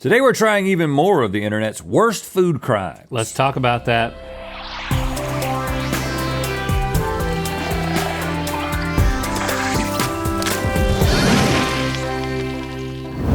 Today we're trying even more of the internet's worst food crimes. Let's talk about that.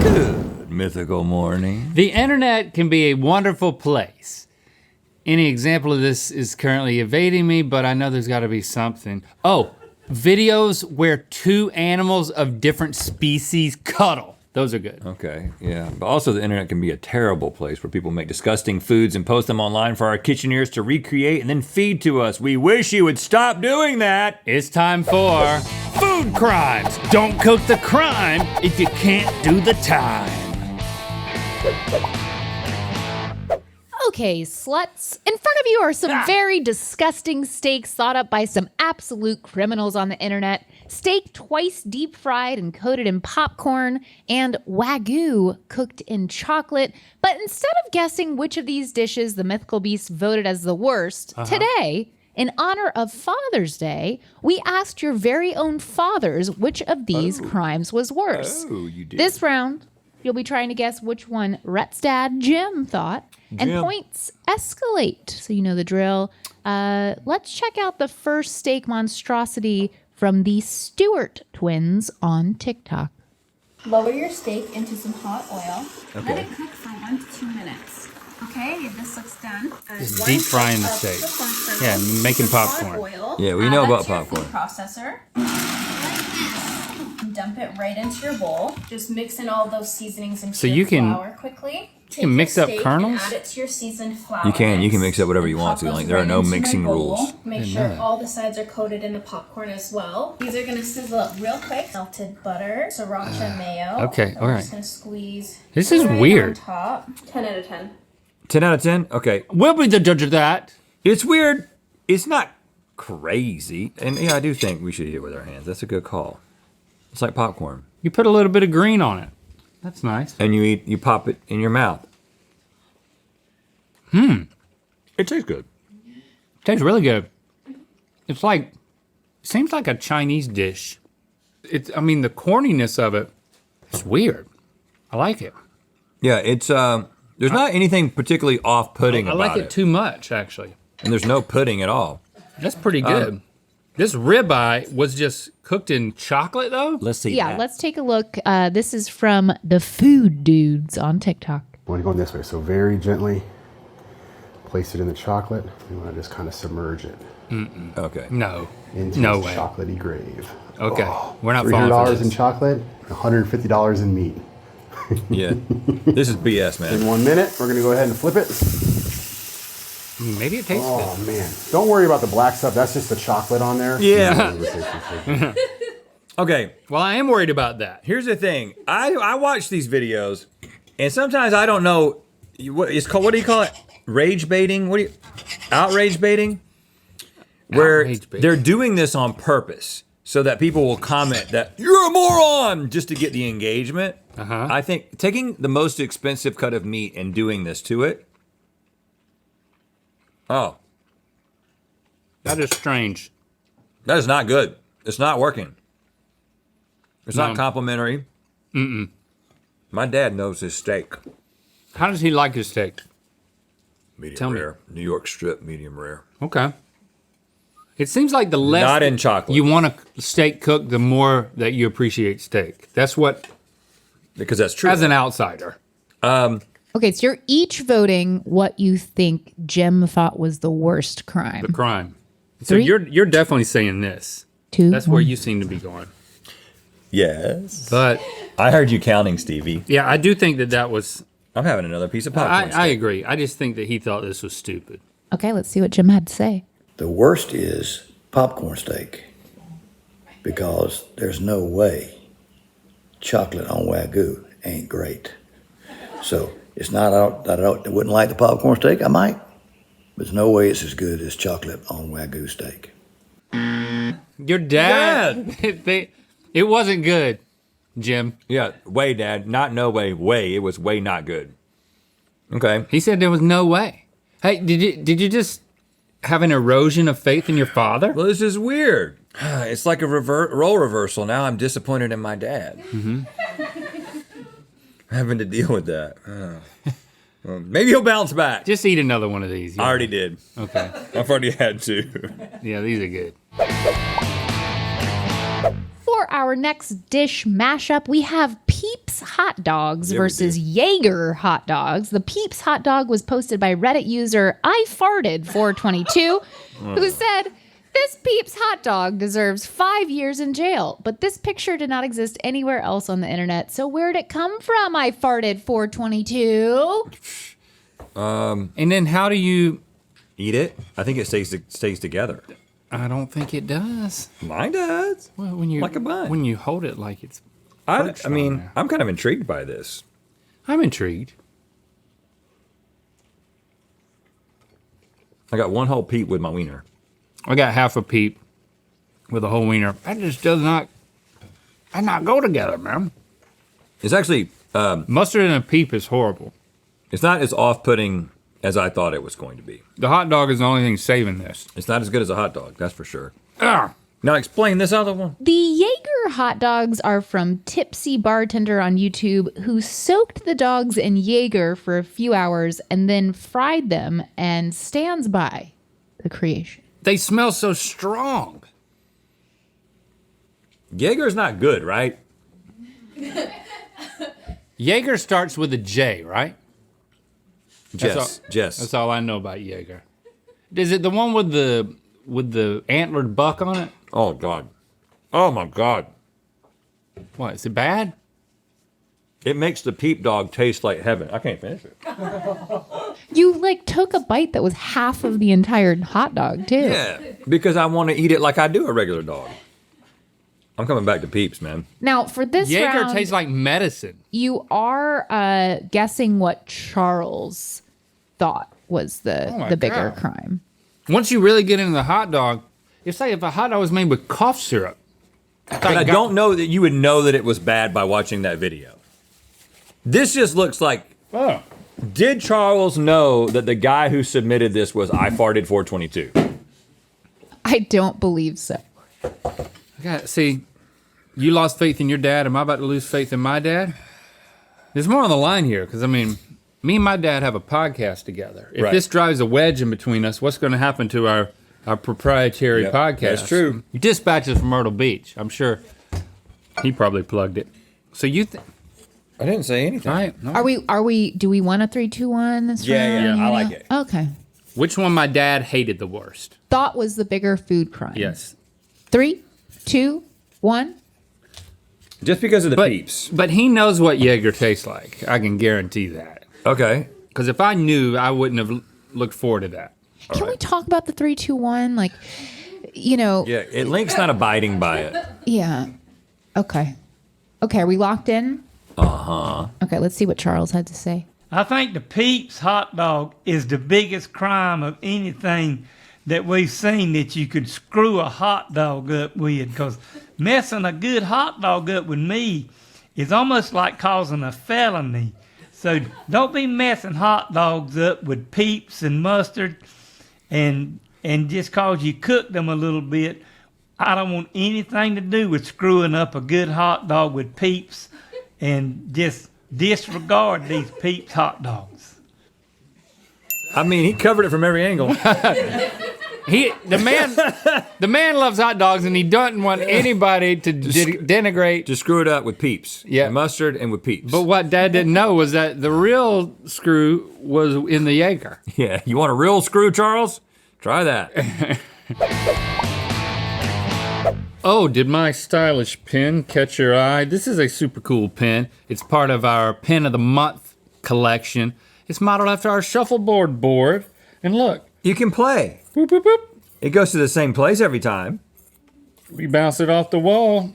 Good mythical morning. The internet can be a wonderful place. Any example of this is currently evading me, but I know there's gotta be something. Oh, videos where two animals of different species cuddle. Those are good. Okay, yeah. But also the internet can be a terrible place where people make disgusting foods and post them online for our kitcheneers to recreate and then feed to us. We wish you would stop doing that. It's time for food crimes. Don't cook the crime if you can't do the time. Okay, sluts. In front of you are some very disgusting steaks thought up by some absolute criminals on the internet. Steak twice deep fried and coated in popcorn, and Wagyu cooked in chocolate. But instead of guessing which of these dishes the Mythical Beast voted as the worst, today, in honor of Father's Day, we asked your very own fathers which of these crimes was worse. Oh, you did. This round, you'll be trying to guess which one Rhett's dad, Jim, thought. And points escalate, so you know the drill. Let's check out the first steak monstrosity from the Stewart twins on TikTok. Lower your steak into some hot oil. Okay. Let it cook for 1 to 2 minutes. Okay, this looks done. Just deep frying the steak. Yeah, making popcorn. Oil. Yeah, we know about That's your popcorn. food processor. Dump it right into your bowl. Just mix in all those seasonings into So your you can- flour quickly. You can mix up kernels? Add it to your seasoned flour. You can mix up whatever you want to. Pop Like those there are right no into my mixing bowl. rules. Make sure all the sides are coated in the popcorn as well. These are gonna sizzle up real quick. Melted butter, sriracha mayo. okay, And all we're right. just gonna squeeze. This is right weird. On top. 10 out of 10. 10 out of 10? Okay. We'll be the judge of that. It's weird. It's not crazy. And yeah, I do think we should eat it with our hands. That's a good call. It's like popcorn. You put a little bit of green on it. That's nice. And you pop it in your mouth. It tastes good. Tastes really good. It's like, seems like a Chinese dish. I mean, the corniness of it, it's weird. I like it. Yeah, it's there's not anything particularly off-putting I about like it too much, actually. And there's no pudding at all. That's pretty good. This ribeye was just cooked in chocolate, though? Let's see. Yeah, that. let's take a look. This is from the Food Dudes on TikTok. I want to go this way, so very gently place it in the chocolate. We want to just kind of submerge it Okay. No. into No its way. chocolatey grave. Okay, we're not falling for $300 in this. chocolate, $150 in meat. Yeah. This is BS, In man. 1 minute, we're gonna go ahead and flip it. Maybe it tastes Oh man, don't worry about the black stuff. That's just the chocolate on there. Yeah. Okay. good. Well, I am worried about that. Here's the thing. I watch these videos, and sometimes I don't know what it's called. What do you call it? Rage baiting? Outrage baiting? Where Outrage baiting. they're doing this on purpose so that people will comment that you're a moron just to get the engagement. I think taking the most expensive cut of meat and doing this to it. Oh, That is strange. that is not good. It's not working. It's No. not complimentary. My dad knows his steak. How does he like his steak? Medium Tell me. rare. New York strip, medium rare. Okay. It seems like the less Not in chocolate. you want a steak cooked, the more that you appreciate steak. That's what, Because that's true. as an outsider. Okay, so you're each voting what you think Jim thought was the worst crime. The crime. So 3, you're definitely saying this. 2, That's where 1. you seem to be going. Yes. But I heard you counting, Stevie. yeah, I do think that was. I'm having another piece of popcorn. I agree. I just think that he thought this was stupid. Okay, let's see what Jim had to say. The worst is popcorn steak because there's no way chocolate on Wagyu ain't great. So it's not that I wouldn't like the popcorn steak. I might, but there's no way it's as good as chocolate on Wagyu steak. Your dad, it wasn't good, Jim. Yeah, way, Dad. Not no way. Way. It was way not good. Okay. He said there was no way. Hey, did you just have an erosion of faith in your father? Well, this is weird. It's like a role reversal. Now I'm disappointed in my dad. Having to deal with that. Well, maybe he'll bounce back. Just eat another one of these. I already did. Okay. I've already had two. Yeah, these are good. For our next dish mashup, we have Peeps hot dogs Yeah, we versus Jaeger hot dogs. The Peeps hot dog was posted by Reddit user I farted 422, who said, "This Peeps hot dog deserves 5 years in jail." But this picture did not exist anywhere else on the internet. So where'd it come from? I farted 422. And then how do you? Eat it. I think it stays together. I don't think it does. Mine does. Well, when you Like a bun. when you hold it like it's. I perched on mean, there. I'm kind of intrigued by this. I'm intrigued. I got one whole peep with my wiener. I got half a peep with a whole wiener. That just does not go together, man. It's actually, Mustard and a peep is horrible. it's not as off-putting as I thought it was going to be. The hot dog is the only thing saving this. It's not as good as a hot dog, that's for sure. Ah, Now explain this other one. The Jaeger hot dogs are from Tipsy Bartender on YouTube, who soaked the dogs in Jaeger for a few hours and then fried them and stands by the creation. they smell so strong. Jaeger's not good, right? Jaeger starts with a J, right? Jess. That's all I know about Jaeger. Is it the one with the antlered buck on it? Oh, God. Oh, my God. What, is it bad? It makes the peep dog taste like heaven. I can't finish it. You like took a bite that was half of the entire hot dog too. Yeah, because I want to eat it like I do a regular dog. I'm coming back to peeps, man. Now for this Jaeger round, tastes like medicine. you are guessing what Charles thought was Oh my the bigger God. crime. Once you really get into the hot dog, it's like if a hot dog was made with cough syrup. But I don't know that you would know that it was bad by watching that video. This just looks like, Oh. did Charles know that the guy who submitted this was I farted 422? I don't believe so. See, you lost faith in your dad. Am I about to lose faith in my dad? There's more on the line here, because I mean, me and my dad have a podcast together. If Right. this drives a wedge in between us, what's going to happen to our proprietary Yep, podcast? that's true. He dispatches from Myrtle Beach. I'm sure he probably plugged it. So you think? I didn't say anything. All right. No. Are we? Do we want a 3-2-1 this Yeah, round? I You like know? it. Okay. Which one my dad hated the worst? Thought was the bigger food crime. Yes. 3, 2, 1. Just because of the peeps. But he knows what Jaeger tastes like. I can guarantee that. Okay. Because if I knew, I wouldn't have looked forward to that. Can we talk about the 3-2-1? Like, you know. Yeah, Link's not abiding by it. Yeah. Okay. Okay, are we locked in? Okay, let's see what Charles had to say. I think the Peeps hot dog is the biggest crime of anything that we've seen that you could screw a hot dog up with. Because messing a good hot dog up with me is almost like causing a felony. So don't be messing hot dogs up with Peeps and mustard, and just cause you cook them a little bit. I don't want anything to do with screwing up a good hot dog with Peeps, and just disregard these Peeps hot dogs. I mean, he covered it from every angle. The man loves hot dogs, and he doesn't want anybody to denigrate. Just screw it up with peeps. Yeah. And mustard and with peeps. But what Dad didn't know was that the real screw was in the Jaeger. Yeah, you want a real screw, Charles? Try that. Oh, did my stylish pen catch your eye? This is a super cool pen. It's part of our Pen of the Month collection. It's modeled after our shuffleboard board. And look, You can play. boop, boop, boop. It goes to the same place every time. We bounce it off the wall.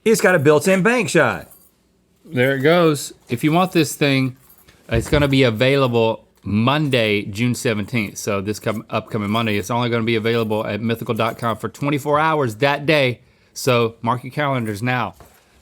It's got a built-in bank shot. There it goes. If you want this thing, it's going to be available Monday, June 17th. So this upcoming Monday, it's only going to be available at mythical.com for 24 hours that day. So mark your calendars now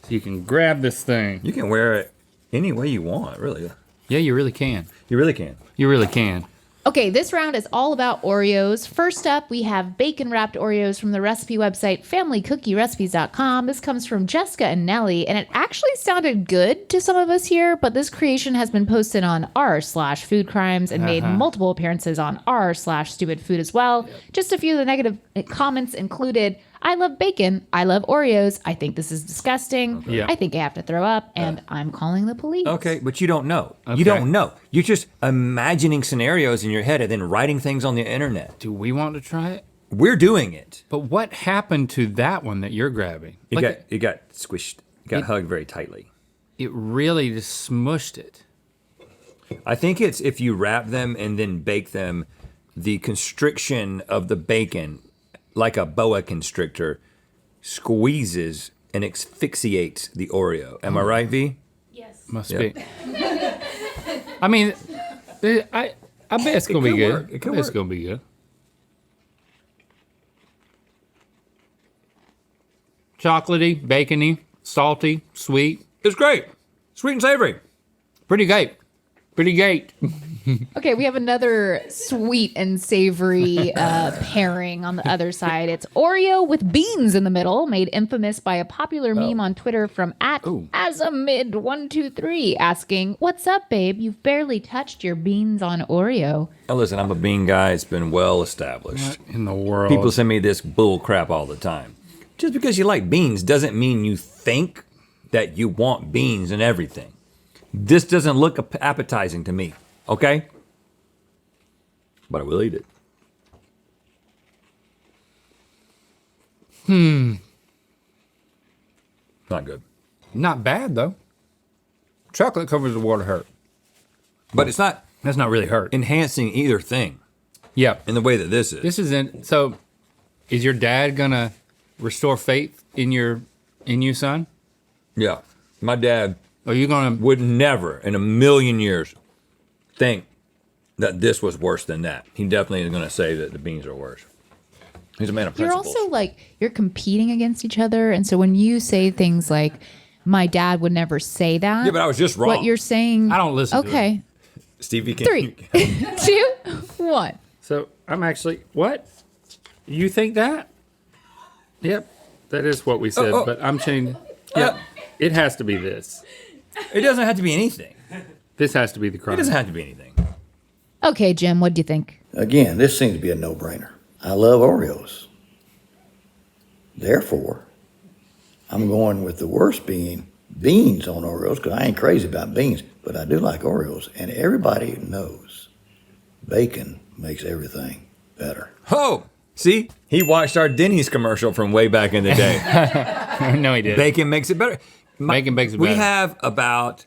so you can grab this thing. You can wear it any way you want, really. Yeah, you really can. You really can. You really can. Okay, this round is all about Oreos. First up, we have bacon wrapped Oreos from the recipe website familycookierecipes.com. This comes from Jessica and Nellie, and it actually sounded good to some of us here, but this creation has been posted on r/food crimes and made multiple appearances on r/stupid food as well. Just a few of the negative comments included: I love bacon. I love Oreos. I think this is disgusting. Yeah. I think I have to throw up, and I'm calling the police. Okay, but you don't know. Okay. You don't know. You're just imagining scenarios in your head and then writing things on the internet. Do we want to try it? We're doing it. But what happened to that one that you're grabbing? It got squished. It got hugged very tightly. It really just smushed it. I think it's if you wrap them and then bake them, the constriction of the bacon, like a boa constrictor, squeezes and asphyxiates the Oreo. Am I right, V? Yes. Must Yep. be. I mean, I bet it's gonna be could good. work. It could I bet it's work. gonna be good. Chocolatey, bacony, salty, sweet. It's great. Sweet and savory. Pretty great. Pretty great. Okay, we have another sweet and savory pairing on the other side. It's Oreo with beans in the middle, made infamous by a popular meme on Twitter from @asamid123 asking, "What's up, babe? You've barely touched your beans on Oreo." Now listen, I'm a bean guy. It's been well established. In the world. People send me this bull crap all the time. Just because you like beans doesn't mean you think that you want beans and everything. This doesn't look appetizing to me, okay? But I will eat it. Not good. Not bad though. Chocolate covers the water hurt. But it's not That's not really hurt. enhancing either thing Yeah. in the way that this is. This isn't. So, is your dad gonna restore faith in you, son? Yeah. My dad Are you gonna? would never in a million years think that this was worse than that. He definitely is going to say that the beans are worse. He's a man of You're principles. also like, you're competing against each other. And so when you say things like, my dad would never say that. Yeah, but I was just wrong. What you're saying. I don't listen to Okay. Stevie can 3, 2, 1. So I'm actually what? You think that? Yep, that is what we said. Oh. But I'm changing. Yep, it has to be this. It doesn't have to be anything. This has to be the It crime. doesn't have to be anything. Okay, Jim, what do you think? Again, this seems to be a no-brainer. I love Oreos. Therefore, I'm going with the worst being beans on Oreos because I ain't crazy about beans, but I do like Oreos. And everybody knows bacon makes everything better. Oh, see? He watched our Denny's commercial from way back in the day. No, he did. Bacon makes it better. Bacon makes it We better. have about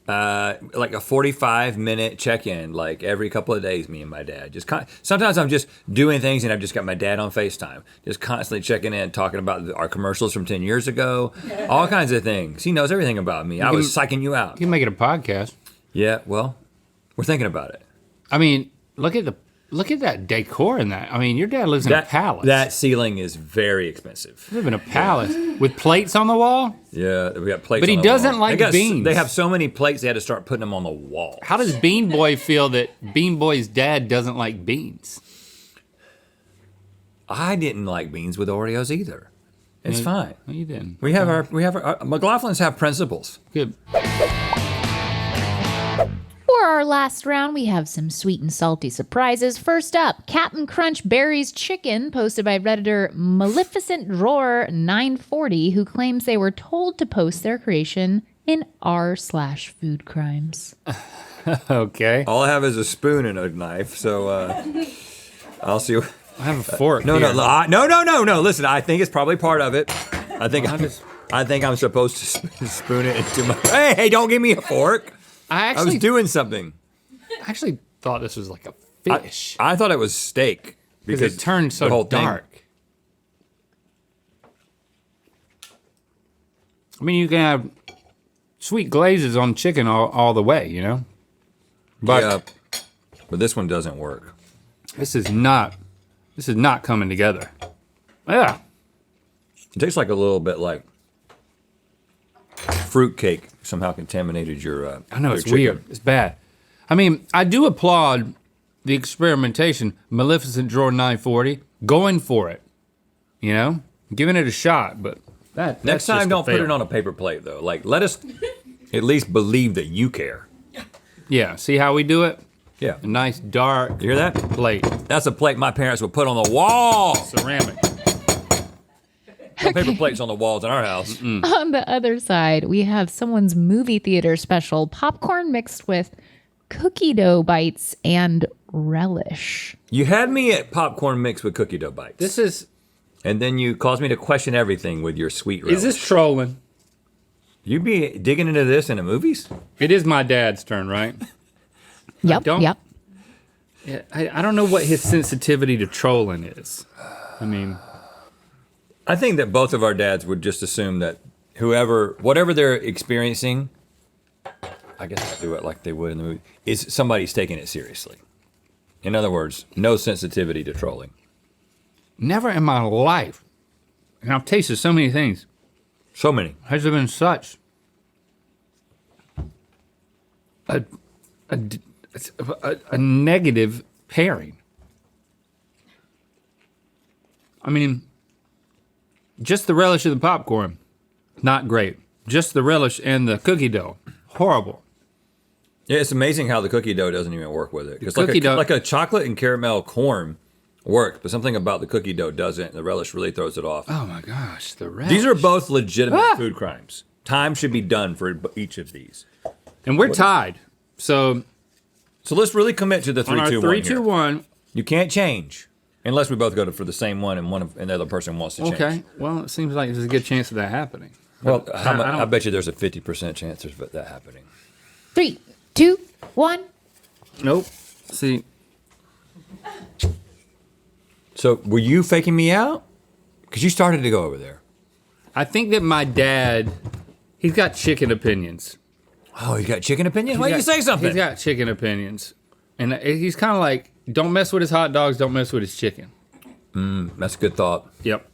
like a 45-minute check-in like every couple of days, me and my dad. Sometimes I'm just doing things and I've just got my dad on FaceTime, just constantly checking in, talking about our commercials from 10 years ago, all kinds of things. He knows everything about me. I was psyching you out. You can make it a podcast. Yeah, well, we're thinking about it. I mean, look at that decor in that. I mean, your dad lives in a palace. That ceiling is very expensive. You live in a palace with plates on the wall. Yeah, we got plates. But he on the doesn't wall. like beans. They have so many plates they had to start putting them on the wall. How does Bean Boy feel that Bean Boy's dad doesn't like beans? I didn't like beans with Oreos either. It's fine. No, you didn't. We have our McLaughlins have principles. Good. For our last round, we have some sweet and salty surprises. First up, Captain Crunch Berries Chicken, posted by Redditor Maleficent Roar 940, who claims they were told to post their creation in r/food crimes. Okay. All I have is a spoon and a knife, so I'll see. I have a fork. No, here. no. Listen, I think it's probably part of it. I think Well, I think I'm supposed to spoon it into my. Hey, don't give me a fork. I I was doing something. actually thought this was like a fish. I thought it was steak Because it turned so the whole thing- dark. I mean, you can have sweet glazes on chicken all the way, you know? But Yeah, but this one doesn't work. this is not coming together. Yeah. It tastes like a little bit like fruitcake somehow contaminated your. I know your it's chicken. weird. It's bad. I mean, I do applaud the experimentation, Maleficent Drawer 940, going for it. You know, giving it a shot, but that's Next time, just a don't put fail. it on a paper plate though. Like, let us at least believe that you care. Yeah, see how we do it? Yeah. A nice dark You hear that? plate, That's a plate my parents would put on the wall. ceramic. No paper plates on the walls in our house. On the other side, we have someone's movie theater special popcorn mixed with cookie dough bites and relish. You had me at popcorn mixed with cookie dough bites. This is And then you caused me to question everything with your sweet relish. Is this trolling? You be digging into this in the movies? It is my dad's turn, right? Yep, don't- yep. Yeah, I don't know what his sensitivity to trolling is. I mean, I think that both of our dads would just assume that whatever they're experiencing, I guess I'll do it like they would in the movie, is somebody's taking it seriously. In other words, no sensitivity to trolling. never in my life, and I've tasted so many things, So many. has there been such a negative pairing. I mean, just the relish of the popcorn, not great. Just the relish and the cookie dough, horrible. Yeah, it's amazing how the cookie dough doesn't even work with it. Because cookie dough- like a chocolate and caramel corn worked, but something about the cookie dough doesn't. The relish really throws it off. Oh my gosh, the relish. These are both legitimate food crimes. Time should be done for each of these. and we're tied. So So let's really commit to the on our 3-2-1 3, here. 2, 1. You can't change unless we both go for the same one and the other person wants to change. Okay. Well, it seems like there's a good chance of that happening. Well, I I bet you there's a 50% chance of that happening. 3, 2, 1. Nope. See, So were you faking me out? Because you started to go over there. I think that my dad, he's got chicken opinions. Oh, you got chicken opinion? Why He's didn't you got- say something? He's got chicken opinions. And he's kind of like, don't mess with his hot dogs, don't mess with his chicken. That's a good thought. Yep.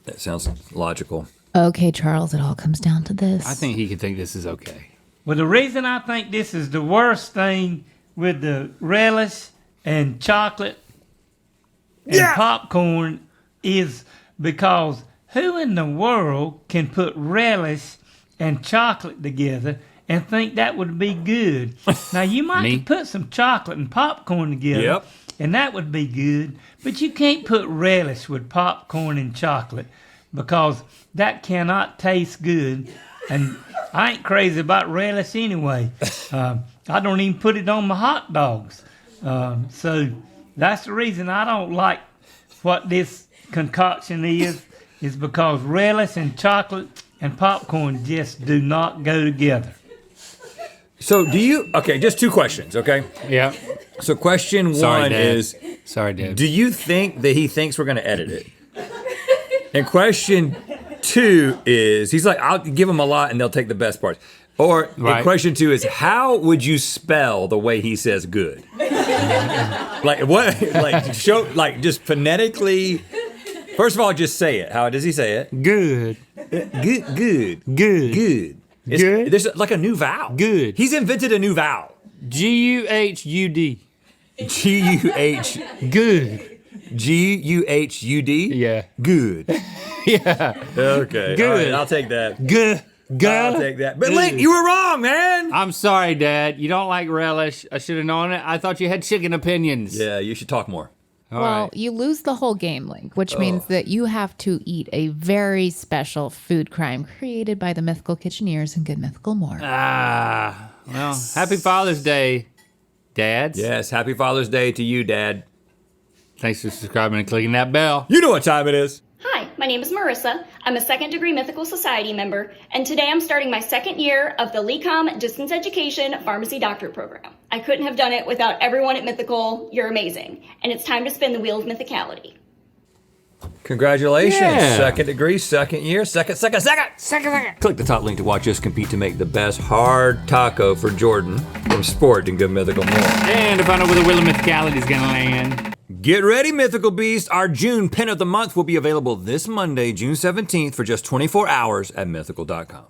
That sounds logical. Okay, Charles, it all comes down to this. I think he could think this is okay. Well, the reason I think this is the worst thing with the relish and chocolate and popcorn is because who in the world can put relish and chocolate together and think that would be good? Now, you might Me. could put some chocolate and popcorn together, Yep. and that would be good, but you can't put relish with popcorn and chocolate because that cannot taste good. And I ain't crazy about relish anyway. I don't even put it on my hot dogs. So that's the reason I don't like what this concoction is because relish and chocolate and popcorn just do not go together. So just two questions, okay? Yeah. So question Sorry, one Dad. is, Sorry, Dad. do you think that he thinks we're going to edit it? And question two is, he's like, I'll give him a lot and they'll take the best parts. Or and Right. question two is, how would you spell the way he says good? Like what? Like show, like just phonetically. First of all, just say it. How does he say it? Good. Good, good, Good. good. Good? There's like a new vowel. Good. He's invented a new vowel. G-U-H-U-D. G-U-H, Good. G-U-H-U-D? Yeah. Good. Yeah. Okay. Good. All right, I'll take that. Good. I'll take that. But Link, you were wrong, man. I'm sorry, Dad. You don't like relish. I should have known it. I thought you had chicken opinions. Yeah, you should talk more. All well, right. you lose the whole game, Link, which means that you have to eat a very special food crime created by the Mythical Kitcheneers and Good Mythical More. Well, happy Father's Day, dads. Yes, happy Father's Day to you, Dad. Thanks for subscribing and clicking that bell. You know what time it is. Hi, my name is Marissa. I'm a second degree Mythical Society member, and today I'm starting my second year of the LECOM Distance Education Pharmacy Doctorate Program. I couldn't have done it without everyone at Mythical. You're amazing. And it's time to spin the wheel of mythicality. Congratulations. Yeah. Second degree, second year, second. Click the top link to watch us compete to make the best hard taco for Jordan from Sport and Good Mythical More. And to find out where the wheel of mythicality is gonna land. Get ready, Mythical Beast. Our June pin of the month will be available this Monday, June 17th for just 24 hours at mythical.com.